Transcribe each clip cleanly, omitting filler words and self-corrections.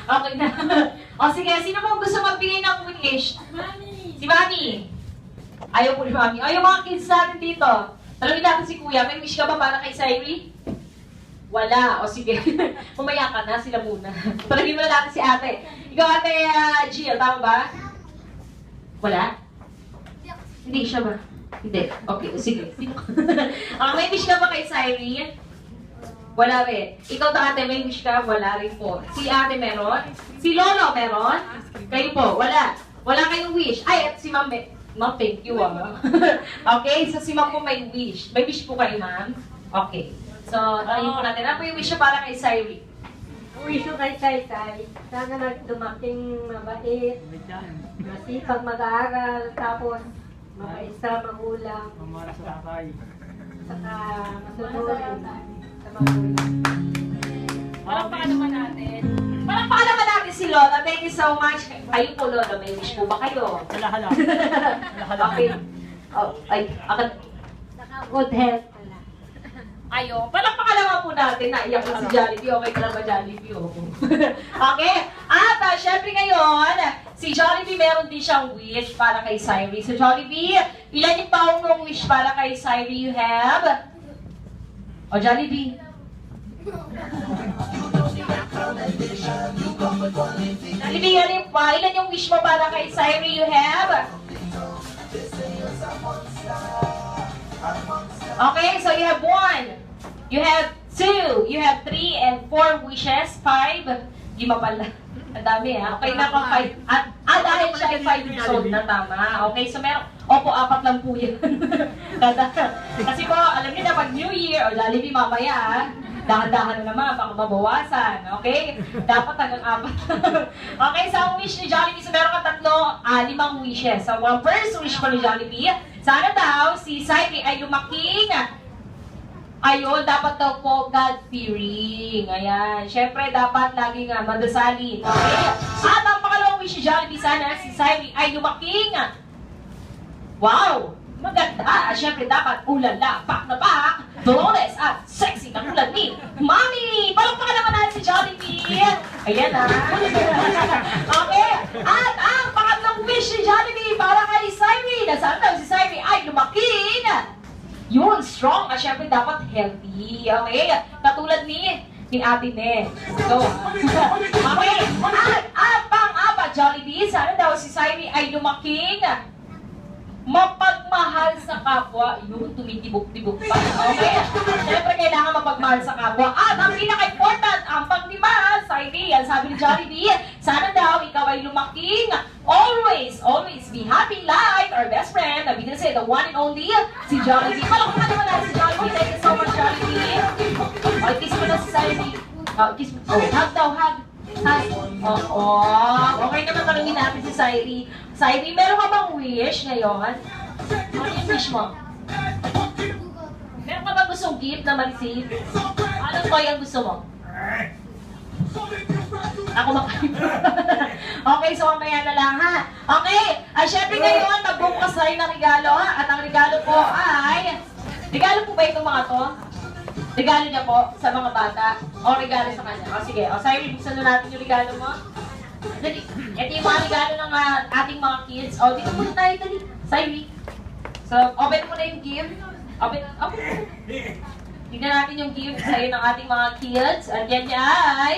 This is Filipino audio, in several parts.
Okay na. O sige, sino mo gusto magbigay ng wish? Mami! Si Mami. Ayaw po ni Mami. O, yung mga kids natin dito. Talawin natin si Kuya. May wish ka ba para kay Sairi? Wala. O sige. Mamaya ka na. Sila muna. Talawin muna natin si ate. Ikaw, ate Jill. Tama ba? Wala? Hindi siya ba? Hindi. Okay. O sige. May wish ka ba kay Sairi? Wala rin. Ikaw ta ate, may wish ka? Wala rin po. Si ate meron? Si Lolo meron? Kayo po? Wala. Wala kayong wish. Ay, at si Ma'am Ma'am, thank you okay, so si Ma'am po may wish. May wish po kayo, Ma'am? Okay. So, tayo po natin. Ano po yung wish para kay Sairi? Wish ko kay Saysay, sana dumating mabait, masipag mag-aaral, tapos mabait sa magulang, Mamara sa tatay. saka masunurin sa magulang. Palakpakan naman natin. Palakpakan naman natin si Lola. Thank you so much. Kayo po, Lola. May wish po ba kayo? Hala. Okay. Oh, ay, akan. Saka good health pala. Ayo, palakpakan naman po natin. Naiyak na si Jollibee. Okay ka lang ba, Jollibee? Oh. Okay. At syempre ngayon, si Jollibee meron din siyang wish para kay Sairi. So Jollibee, ilan yung paong mong wish para kay Sairi you have? O Jollibee. Jollibee, ilan yung wish mo para kay Sairi you have? Okay, so you have 1, you have 2, you have 3, and 4 wishes. 5, di mapala. Ang dami ha. Okay na po 5. Dahil siya ay 5 years old na tama. Okay, so meron, opo, 4 lang po yan. Kasi po, alam niyo na pag New Year, o Jollibee mamaya ha, dahan-dahan na naman, baka mabawasan. Okay? Dapat hanggang 4. Okay, so ang wish ni Jollibee, so meron ka 5 wishes. So, ang first wish ko ni Jollibee, sana daw si Sairi ay lumaking, ayun, dapat daw po God-fearing. Ayan. Siyempre, dapat laging madasalin. Okay? At ang pangalawang wish ni Jollibee, sana si Sairi ay lumaking, wow! Maganda. Siyempre, dapat ulala, pak na pak, flawless at sexy na tulad ni Mami! Palakpakan naman natin si Jollibee! Ayan na. Okay? At ang pangatlong wish ni Jollibee para kay Sairi, na sana daw si Sairi ay lumaking, yun, strong. At syempre, dapat healthy. Okay? Katulad ni Ate Ne. So, okay? At pang-apat, Jollibee, sana daw si Sairi ay lumaking mapagmahal sa kapwa. Yun, tumitibok-tibok pa. Okay? Siyempre, kailangan mapagmahal sa kapwa. At ang pinaka-important, ang pang-lima, Sairi, ang sabi ni Jollibee, sana daw ikaw ay lumaking always be happy like our best friend, na binasa the one and only, si Jollibee. Palakpakan naman natin si Jollibee. Thank you so much, Jollibee. Okay, kiss mo na si Sairi. Kiss mo. Oh, hug daw, hug. Hi. Okay naman tanungin natin si Sairi. Sairi, meron ka bang wish ngayon? Ano yung wish mo? Meron ka bang gustong gift na ma-receive? Anong toy ang gusto mo? Ako makalim. Okay, so mamaya na lang ha. Okay, syempre ngayon, magbubukas tayo ng regalo ha. At ang regalo po ay, regalo po ba itong mga to? Regalo niya po sa mga bata o regalo sa kanya? O sige, Sairi, buksan na natin yung regalo mo. Dali. Ito yung mga regalo ng ating mga kids. O, dito muna tayo, dali. Sairi. So, open mo na yung gift. Open. Tignan natin yung gift sa'yo ng ating mga kids. Andiyan niya ay...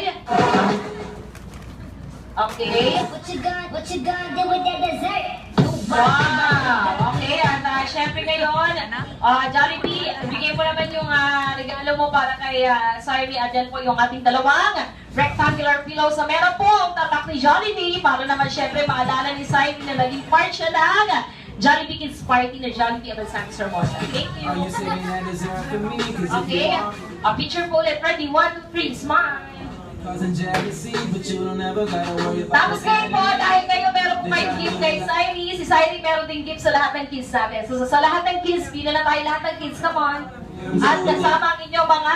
Okay. What you gonna do with that dessert? Wow! Okay, at syempre ngayon, Jollibee, bigay mo naman yung regalo mo para kay Sairi. Andyan po yung ating dalawang rectangular pillows na meron po ang tatak ni Jollibee para naman syempre maalala ni Sairi na naging part siya ng Jollibee Kids Party na Jollibee Avanzang Hermosa. Thank you! Are you saying that dessert for me? 'Cause if Okay, you are, a picture po ulit. Ready? 1, 2, 3, smile! causing jealousy, but you don't ever gotta worry about Tapos kayo po, dahil kayo meron po kayong gift kay Sairi, si Sairi meron din gift sa lahat ng kids natin. So sa lahat ng kids, pila na tayo lahat ng kids, come on. At kasama ang inyong mga